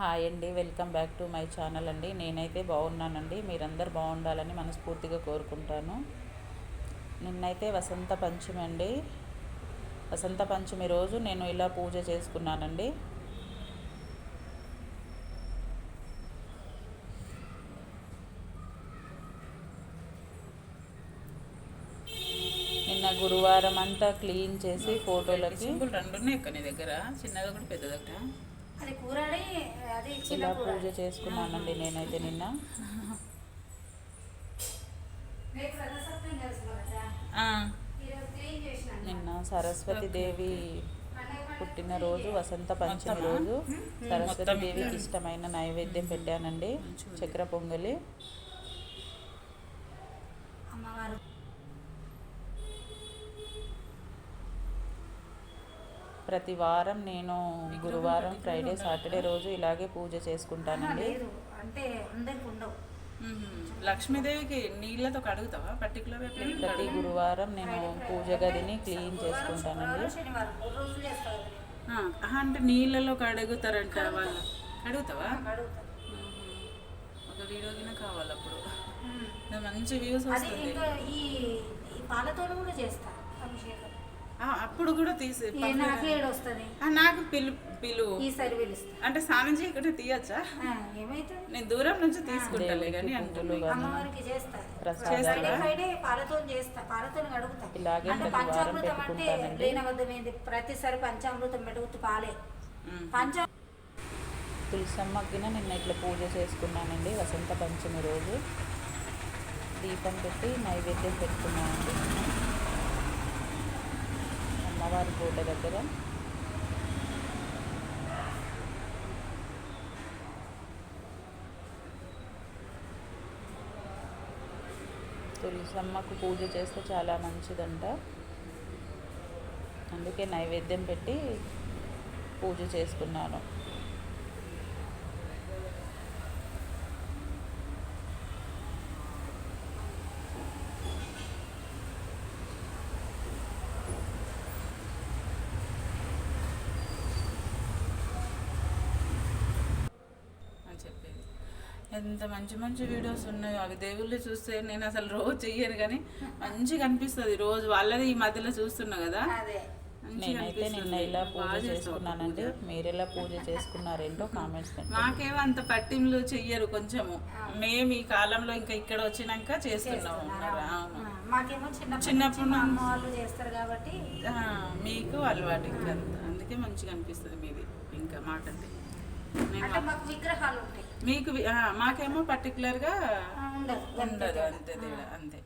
Hi అండి, welcome back to my channel అండి. నేనైతే బాగున్నానండి. మీరందరూ బాగుండాలని మనస్ఫూర్తిగా కోరుకుంటాను. నిన్నైతే వసంత పంచమి అండి. వసంత పంచమి రోజు నేను ఇలా పూజ చేసుకున్నానండి. నిన్న గురువారం అంతా క్లీన్ చేసి ఫోటోలకి రెండు ఉన్నాయి నీ దగ్గర, చిన్నది ఒకటి పెద్దది ఒకటి. అది కూరడి అది ఇలా పూజ చేసుకున్నానండి నేనైతే నిన్న. నిన్న సరస్వతీదేవి పుట్టినరోజు, వసంత పంచమి రోజు సరస్వతీదేవికి ఇష్టమైన నైవేద్యం పెట్టానండి. చక్కెర పొంగలి. అమ్మవారు ప్రతి వారం నేను గురువారం, ఫ్రైడే, సాటర్డే రోజు ఇలాగే పూజ చేసుకుంటానండి. అంటే అందరికి ఉండవు. లక్ష్మీదేవికి నీళ్ళతో కడుగుతావా పర్టికులర్? ప్రతి గురువారం నేను పూజ గదిని క్లీన్ చేసుకుంటానండి. అంటే నీళ్ళలో కడుగుతారంట వాళ్ళు. కడుగుతావా? ఒక వీడియోకినా కావాలి అప్పుడు. మంచి వ్యూస్ వస్తుంది. ఈ పాలతో కూడా చేస్తారు అభిషేకం. అప్పుడు కూడా తీసి నాకు పిలు ఈసారి పిలుస్తా. అంటే స్నానం చేయకుండా తీయచ్చా? ఏమైతుంది, నేను దూరం నుంచి తీసుకుంటాలే కానీ అమ్మవారికి చేస్తా. పాలతో చేస్తా, పాలతో కడుగుతా. అంటే పంచామృతం అంటే లేనవద్దమైంది. ప్రతిసారి పంచామృతం పెడుగుతూ పాలే తులసమ్మకిన నిన్న ఇట్లా పూజ చేసుకున్నానండి. వసంత పంచమి రోజు దీపం పెట్టి నైవేద్యం పెట్టుకున్నానండి అమ్మవారి ఫోటో దగ్గర. తులసమ్మకు పూజ చేస్తే చాలా మంచిదంట. అందుకే నైవేద్యం పెట్టి పూజ చేసుకున్నాను. ఎంత మంచి మంచి వీడియోస్ ఉన్నాయో అవి దేవుళ్ళు చూస్తే నేను అసలు రోజు చెయ్యను కానీ మంచిగా అనిపిస్తుంది రోజు. వాళ్ళది ఈ మధ్యలో చూస్తున్నా కదా. నేనైతే నిన్న ఇలా పూజ చేసుకున్నానండి. మీరు ఎలా పూజ చేసుకున్నారేంటో కామెంట్స్ పెట్టండి. మాకేమో అంత పట్టింపులు చెయ్యరు కొంచెము. మేము ఈ కాలంలో ఇంకా ఇక్కడ వచ్చినాక చేస్తున్నాము. చిన్నప్పుడు వాళ్ళు చేస్తారు కాబట్టి మీకు అలవాటు ఇంకా అందుకే మంచిగా అనిపిస్తుంది మీది. ఇంకా మాకంటే విగ్రహాలు ఉంటాయి, మీకు మాకేమో పర్టికులర్గా ఉండదు. అంతే తేడా అంతే.